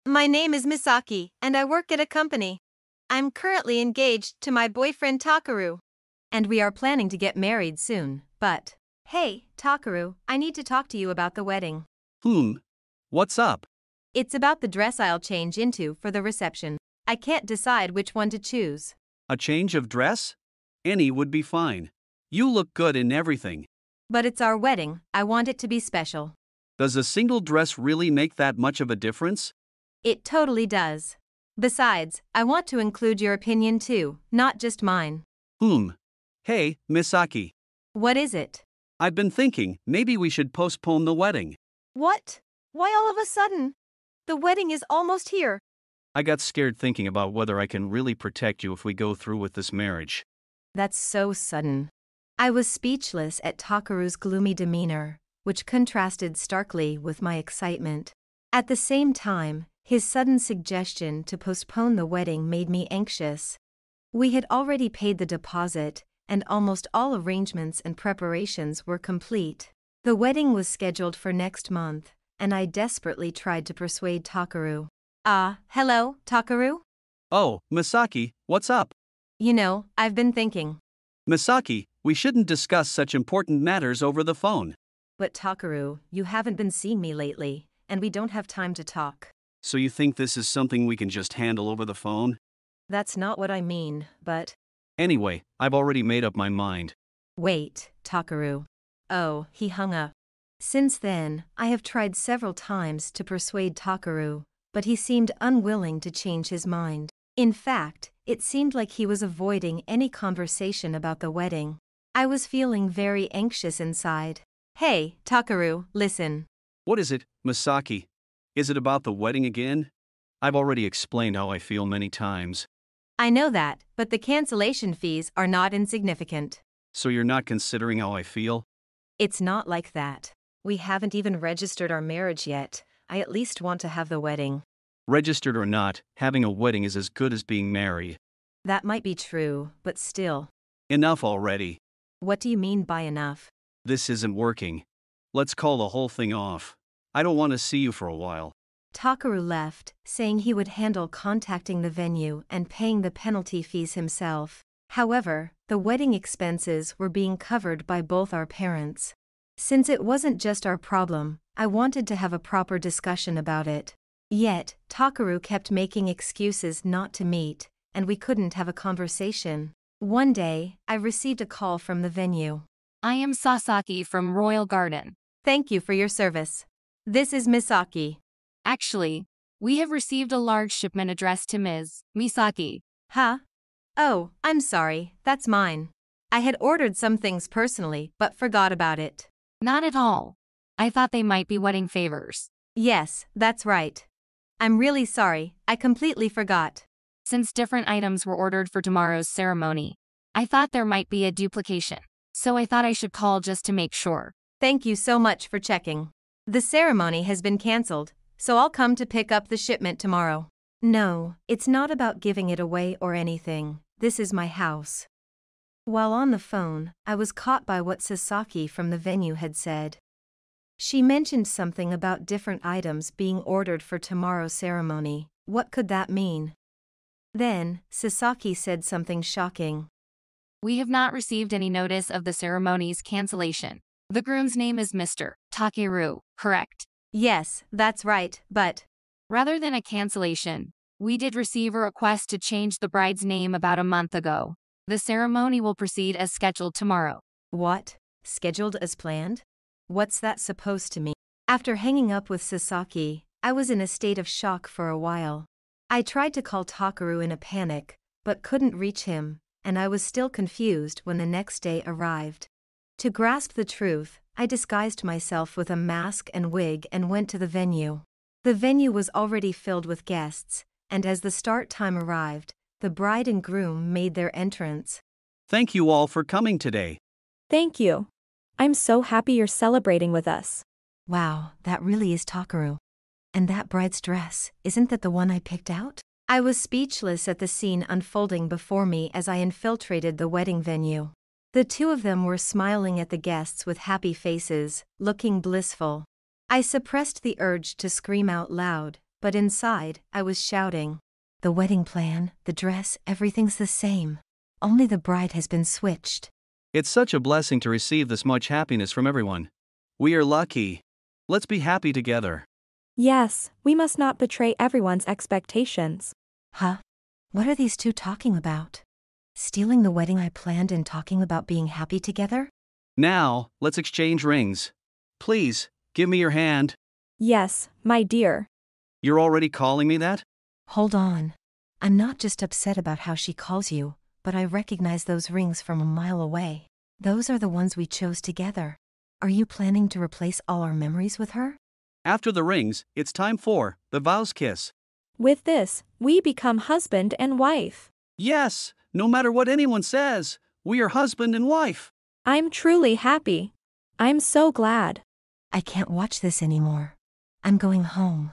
My name is Misaki, and I work at a company. I'm currently engaged to my boyfriend Takaru. And we are planning to get married soon, but. Hey, Takaru, I need to talk to you about the wedding. What's up? It's about the dress I'll change into for the reception. I can't decide which one to choose. A change of dress? Any would be fine. You look good in everything. But it's our wedding, I want it to be special. Does a single dress really make that much of a difference? It totally does. Besides, I want to include your opinion too, not just mine. Hey, Misaki. What is it? I've been thinking maybe we should postpone the wedding. What? Why all of a sudden? The wedding is almost here. I got scared thinking about whether I can really protect you if we go through with this marriage. That's so sudden. I was speechless at Takaru's gloomy demeanor, which contrasted starkly with my excitement. At the same time, his sudden suggestion to postpone the wedding made me anxious. We had already paid the deposit, and almost all arrangements and preparations were complete. The wedding was scheduled for next month, and I desperately tried to persuade Takaru. Hello, Takaru? Oh, Misaki, what's up? You know, I've been thinking. Misaki, we shouldn't discuss such important matters over the phone. But Takaru, you haven't been seeing me lately, and we don't have time to talk. So you think this is something we can just handle over the phone? That's not what I mean, but. Anyway, I've already made up my mind. Wait, Takaru. Oh, he hung up. Since then, I have tried several times to persuade Takaru, but he seemed unwilling to change his mind. In fact, it seemed like he was avoiding any conversation about the wedding. I was feeling very anxious inside. Hey, Takaru, listen. What is it, Misaki? Is it about the wedding again? I've already explained how I feel many times. I know that, but the cancellation fees are not insignificant. So you're not considering how I feel? It's not like that. We haven't even registered our marriage yet. I at least want to have the wedding. Registered or not, having a wedding is as good as being married. That might be true, but still. Enough already. What do you mean by enough? This isn't working. Let's call the whole thing off. I don't want to see you for a while. Takaru left, saying he would handle contacting the venue and paying the penalty fees himself. However, the wedding expenses were being covered by both our parents. Since it wasn't just our problem, I wanted to have a proper discussion about it. Yet, Takaru kept making excuses not to meet, and we couldn't have a conversation. One day, I received a call from the venue. I am Sasaki from Royal Garden. Thank you for your service. This is Misaki. Actually, we have received a large shipment addressed to Ms. Misaki. Huh? Oh, I'm sorry, that's mine. I had ordered some things personally but forgot about it. Not at all. I thought they might be wedding favors. Yes, that's right. I'm really sorry, I completely forgot. Since different items were ordered for tomorrow's ceremony, I thought there might be a duplication. So I thought I should call just to make sure. Thank you so much for checking. The ceremony has been cancelled, so I'll come to pick up the shipment tomorrow. No, it's not about giving it away or anything. This is my house. While on the phone, I was caught by what Sasaki from the venue had said. She mentioned something about different items being ordered for tomorrow's ceremony. What could that mean? Then, Sasaki said something shocking. We have not received any notice of the ceremony's cancellation. The groom's name is Mr. Takeru, correct? Yes, that's right, but. Rather than a cancellation, we did receive a request to change the bride's name about a month ago. The ceremony will proceed as scheduled tomorrow. What? Scheduled as planned? What's that supposed to mean? After hanging up with Sasaki, I was in a state of shock for a while. I tried to call Takaru in a panic, but couldn't reach him, and I was still confused when the next day arrived. To grasp the truth, I disguised myself with a mask and wig and went to the venue. The venue was already filled with guests, and as the start time arrived, the bride and groom made their entrance. Thank you all for coming today. Thank you. I'm so happy you're celebrating with us. Wow, that really is Takaru. And that bride's dress, isn't that the one I picked out? I was speechless at the scene unfolding before me as I infiltrated the wedding venue. The two of them were smiling at the guests with happy faces, looking blissful. I suppressed the urge to scream out loud, but inside, I was shouting. The wedding plan, the dress, everything's the same. Only the bride has been switched. It's such a blessing to receive this much happiness from everyone. We are lucky. Let's be happy together. Yes, we must not betray everyone's expectations. Huh? What are these two talking about? Stealing the wedding I planned and talking about being happy together? Now, let's exchange rings. Please, give me your hand. Yes, my dear. You're already calling me that? Hold on. I'm not just upset about how she calls you, but I recognize those rings from a mile away. Those are the ones we chose together. Are you planning to replace all our memories with her? After the rings, it's time for the vows kiss. With this, we become husband and wife. Yes, no matter what anyone says, we are husband and wife. I'm truly happy. I'm so glad. I can't watch this anymore. I'm going home.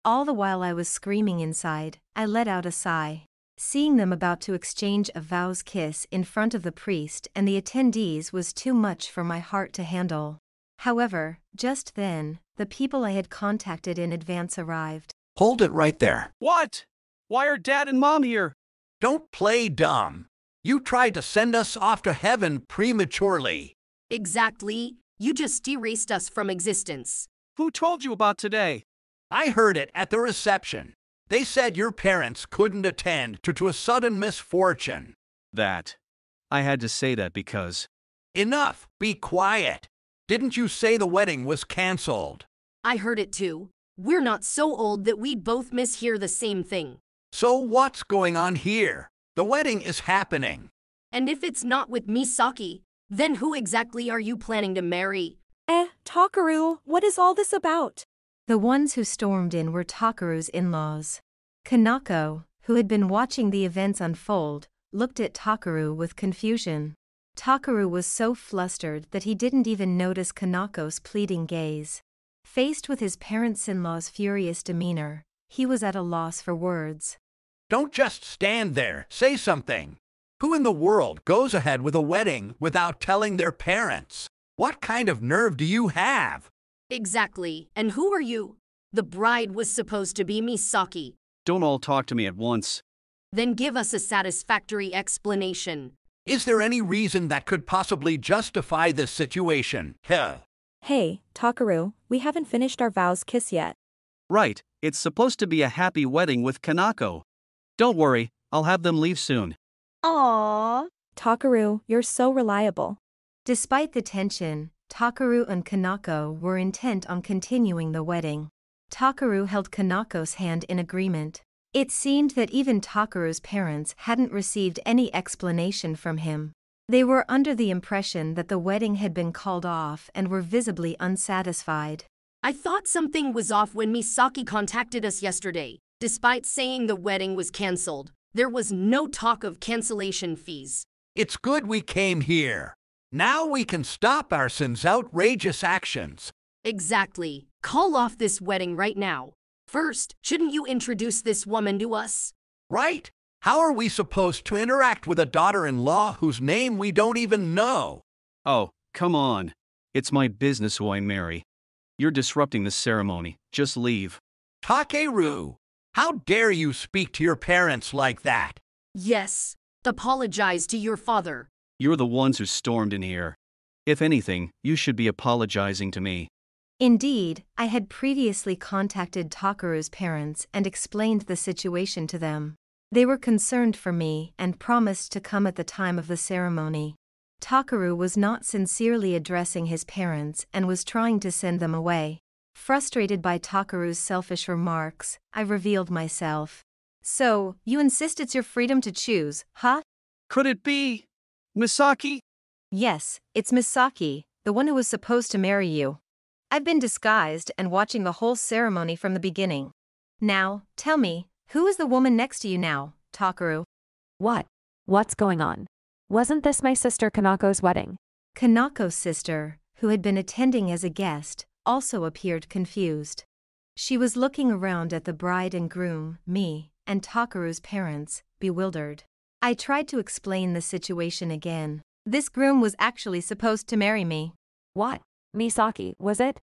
All the while I was screaming inside, I let out a sigh. Seeing them about to exchange a vows kiss in front of the priest and the attendees was too much for my heart to handle. However, just then, the people I had contacted in advance arrived. Hold it right there. What? Why are Dad and Mom here? Don't play dumb. You tried to send us off to heaven prematurely. Exactly. You just erased us from existence. Who told you about today? I heard it at the reception. They said your parents couldn't attend due to a sudden misfortune. That. I had to say that because. Enough. Be quiet. Didn't you say the wedding was canceled? I heard it too. We're not so old that we'd both mishear the same thing. So what's going on here? The wedding is happening. And if it's not with Misaki, then who exactly are you planning to marry? Takaru, what is all this about? The ones who stormed in were Takaru's in-laws. Kanako, who had been watching the events unfold, looked at Takaru with confusion. Takaru was so flustered that he didn't even notice Kanako's pleading gaze. Faced with his parents-in-law's furious demeanor, he was at a loss for words. Don't just stand there. Say something. Who in the world goes ahead with a wedding without telling their parents? What kind of nerve do you have? Exactly. And who are you? The bride was supposed to be Misaki. Don't all talk to me at once. Then give us a satisfactory explanation. Is there any reason that could possibly justify this situation? Hey, Takaru, we haven't finished our vows kiss yet. Right, it's supposed to be a happy wedding with Kanako. Don't worry, I'll have them leave soon. Aww. Takaru, you're so reliable. Despite the tension, Takaru and Kanako were intent on continuing the wedding. Takaru held Kanako's hand in agreement. It seemed that even Takaru's parents hadn't received any explanation from him. They were under the impression that the wedding had been called off and were visibly unsatisfied. I thought something was off when Misaki contacted us yesterday. Despite saying the wedding was cancelled, there was no talk of cancellation fees. It's good we came here. Now we can stop our son's outrageous actions. Exactly. Call off this wedding right now. First, shouldn't you introduce this woman to us? Right? How are we supposed to interact with a daughter-in-law whose name we don't even know? Oh, come on. It's my business who I marry. You're disrupting the ceremony. Just leave. Takeru, how dare you speak to your parents like that? Yes. Apologize to your father. You're the ones who stormed in here. If anything, you should be apologizing to me. Indeed, I had previously contacted Takaru's parents and explained the situation to them. They were concerned for me and promised to come at the time of the ceremony. Takaru was not sincerely addressing his parents and was trying to send them away. Frustrated by Takaru's selfish remarks, I revealed myself. So, you insist it's your freedom to choose, huh? Could it be Misaki? Yes, it's Misaki, the one who was supposed to marry you. I've been disguised and watching the whole ceremony from the beginning. Now, tell me, who is the woman next to you now, Takaru? What? What's going on? Wasn't this my sister Kanako's wedding? Kanako's sister, who had been attending as a guest, also appeared confused. She was looking around at the bride and groom, me, and Takaru's parents, bewildered. I tried to explain the situation again. This groom was actually supposed to marry me. What? Misaki, was it?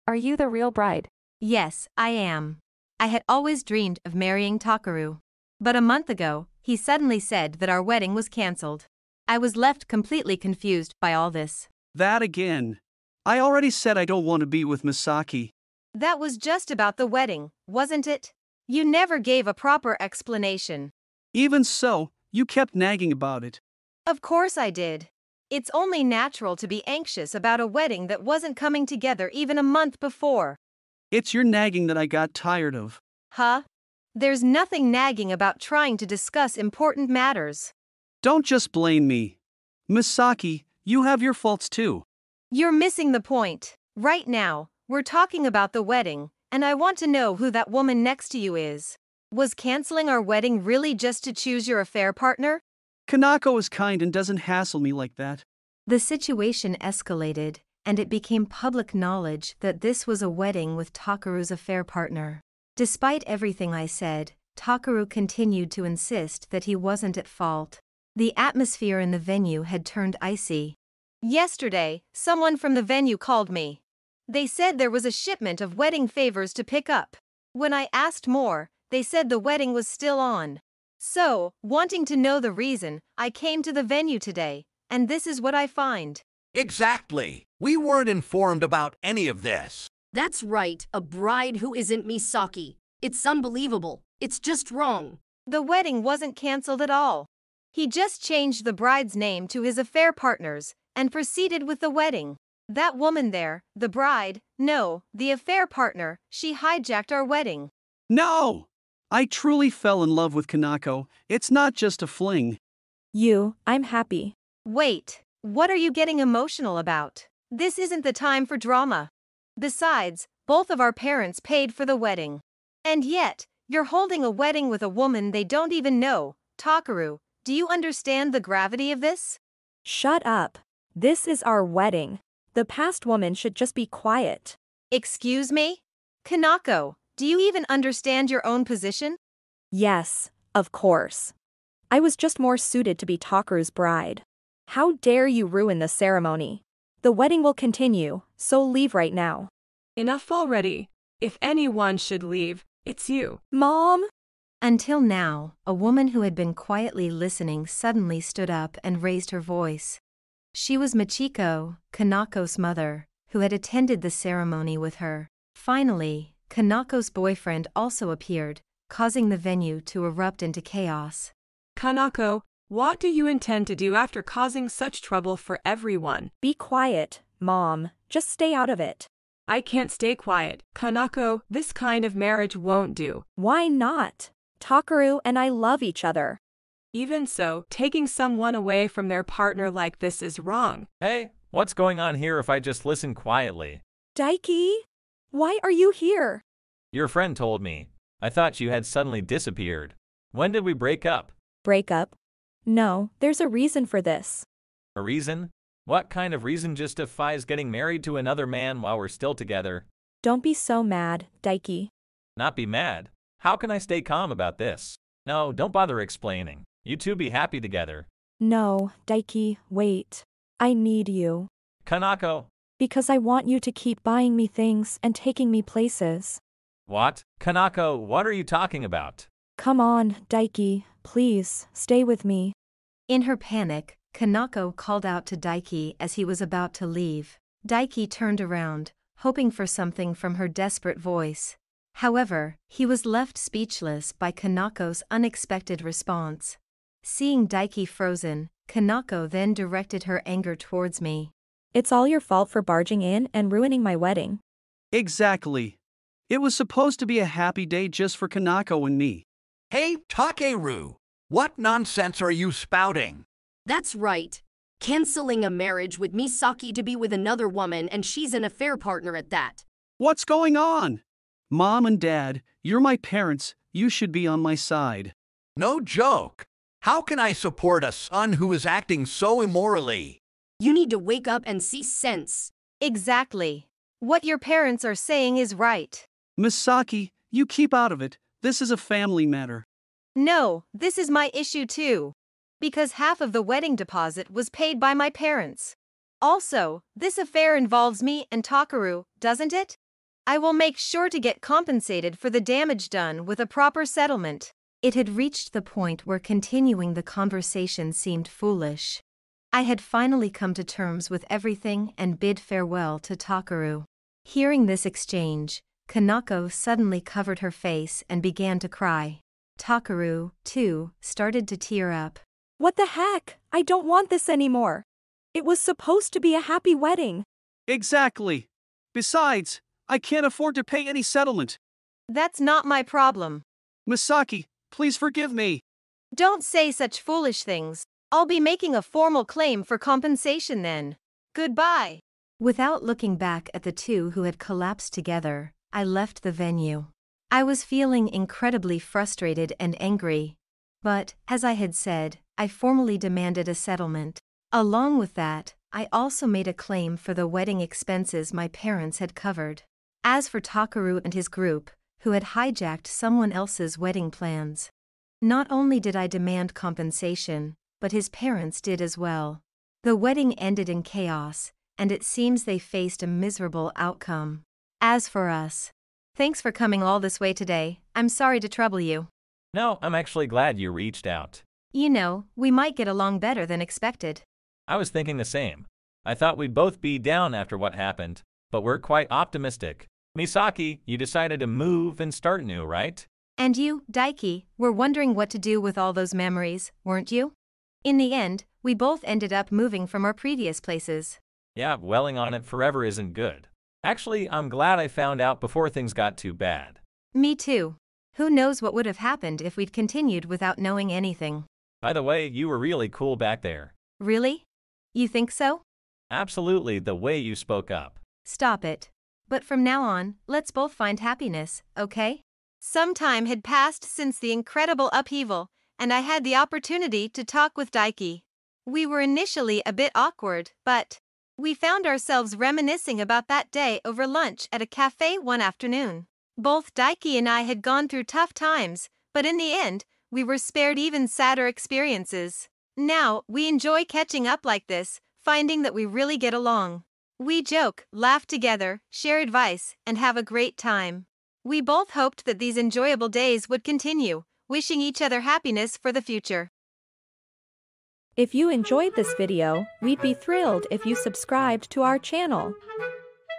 Are you the real bride? Yes, I am. I had always dreamed of marrying Takaru. But a month ago, he suddenly said that our wedding was cancelled. I was left completely confused by all this. That again. I already said I don't want to be with Misaki. That was just about the wedding, wasn't it? You never gave a proper explanation. Even so, you kept nagging about it. Of course I did. It's only natural to be anxious about a wedding that wasn't coming together even a month before. It's your nagging that I got tired of. Huh? There's nothing nagging about trying to discuss important matters. Don't just blame me. Misaki, you have your faults too. You're missing the point. Right now, we're talking about the wedding, and I want to know who that woman next to you is. Was canceling our wedding really just to choose your affair partner? Kanako is kind and doesn't hassle me like that. The situation escalated, and it became public knowledge that this was a wedding with Takaru's affair partner. Despite everything I said, Takaru continued to insist that he wasn't at fault. The atmosphere in the venue had turned icy. Yesterday, someone from the venue called me. They said there was a shipment of wedding favors to pick up. When I asked more, they said the wedding was still on. So, wanting to know the reason, I came to the venue today, and this is what I find. Exactly. We weren't informed about any of this. That's right, a bride who isn't Misaki. It's unbelievable. It's just wrong. The wedding wasn't cancelled at all. He just changed the bride's name to his affair partner's and proceeded with the wedding. That woman there, the bride, no, the affair partner, she hijacked our wedding. No! I truly fell in love with Kanako. It's not just a fling. I'm happy. Wait, what are you getting emotional about? This isn't the time for drama. Besides, both of our parents paid for the wedding. And yet, you're holding a wedding with a woman they don't even know. Takaru, do you understand the gravity of this? Shut up. This is our wedding. The past woman should just be quiet. Excuse me? Kanako, do you even understand your own position? Yes, of course. I was just more suited to be Takaru's bride. How dare you ruin the ceremony? The wedding will continue, so leave right now. Enough already. If anyone should leave, it's you. Mom? Until now, a woman who had been quietly listening suddenly stood up and raised her voice. She was Michiko, Kanako's mother, who had attended the ceremony with her. Finally, Kanako's boyfriend also appeared, causing the venue to erupt into chaos. Kanako, what do you intend to do after causing such trouble for everyone? Be quiet, Mom. Just stay out of it. I can't stay quiet. Kanako, this kind of marriage won't do. Why not? Takaru and I love each other. Even so, taking someone away from their partner like this is wrong. Hey, what's going on here if I just listen quietly? Daiki? Why are you here? Your friend told me. I thought you had suddenly disappeared. When did we break up? Break up? No, there's a reason for this. A reason? What kind of reason justifies getting married to another man while we're still together? Don't be so mad, Daiki. Not be mad. How can I stay calm about this? No, don't bother explaining. You two be happy together. No, Daiki, wait. I need you. Kanako. Because I want you to keep buying me things and taking me places. What? Kanako, what are you talking about? Come on, Daiki, please, stay with me. In her panic, Kanako called out to Daiki as he was about to leave. Daiki turned around, hoping for something from her desperate voice. However, he was left speechless by Kanako's unexpected response. Seeing Daiki frozen, Kanako then directed her anger towards me. It's all your fault for barging in and ruining my wedding. Exactly. It was supposed to be a happy day just for Kanako and me. Hey, Takeru, what nonsense are you spouting? That's right. Canceling a marriage with Misaki to be with another woman, and she's an affair partner at that. What's going on? Mom and Dad, you're my parents, you should be on my side. No joke. How can I support a son who is acting so immorally? You need to wake up and see sense. Exactly. What your parents are saying is right. Misaki, you keep out of it, this is a family matter. No, this is my issue too. Because half of the wedding deposit was paid by my parents. Also, this affair involves me and Takaru, doesn't it? I will make sure to get compensated for the damage done with a proper settlement. It had reached the point where continuing the conversation seemed foolish. I had finally come to terms with everything and bid farewell to Takaru. Hearing this exchange, Kanako suddenly covered her face and began to cry. Takaru, too, started to tear up. What the heck? I don't want this anymore. It was supposed to be a happy wedding. Exactly. Besides, I can't afford to pay any settlement. That's not my problem. Misaki, please forgive me. Don't say such foolish things. I'll be making a formal claim for compensation then. Goodbye. Without looking back at the two who had collapsed together, I left the venue. I was feeling incredibly frustrated and angry. But, as I had said, I formally demanded a settlement. Along with that, I also made a claim for the wedding expenses my parents had covered. As for Takaru and his group, who had hijacked someone else's wedding plans, not only did I demand compensation, but his parents did as well. The wedding ended in chaos, and it seems they faced a miserable outcome. As for us, thanks for coming all this way today. I'm sorry to trouble you. No, I'm actually glad you reached out. You know, we might get along better than expected. I was thinking the same. I thought we'd both be down after what happened, but we're quite optimistic. Misaki, you decided to move and start new, right? And you, Daiki, were wondering what to do with all those memories, weren't you? In the end, we both ended up moving from our previous places. Yeah, dwelling on it forever isn't good. Actually, I'm glad I found out before things got too bad. Me too. Who knows what would have happened if we'd continued without knowing anything. By the way, you were really cool back there. Really? You think so? Absolutely, the way you spoke up. Stop it. But from now on, let's both find happiness, okay? Some time had passed since the incredible upheaval, and I had the opportunity to talk with Daiki. We were initially a bit awkward, but we found ourselves reminiscing about that day over lunch at a cafe one afternoon. Both Daiki and I had gone through tough times, but in the end, we were spared even sadder experiences. Now, we enjoy catching up like this, finding that we really get along. We joke, laugh together, share advice, and have a great time. We both hoped that these enjoyable days would continue, wishing each other happiness for the future. If you enjoyed this video, we'd be thrilled if you subscribed to our channel.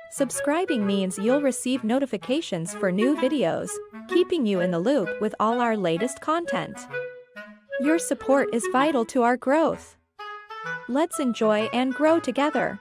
Subscribing means you'll receive notifications for new videos, keeping you in the loop with all our latest content. Your support is vital to our growth. Let's enjoy and grow together.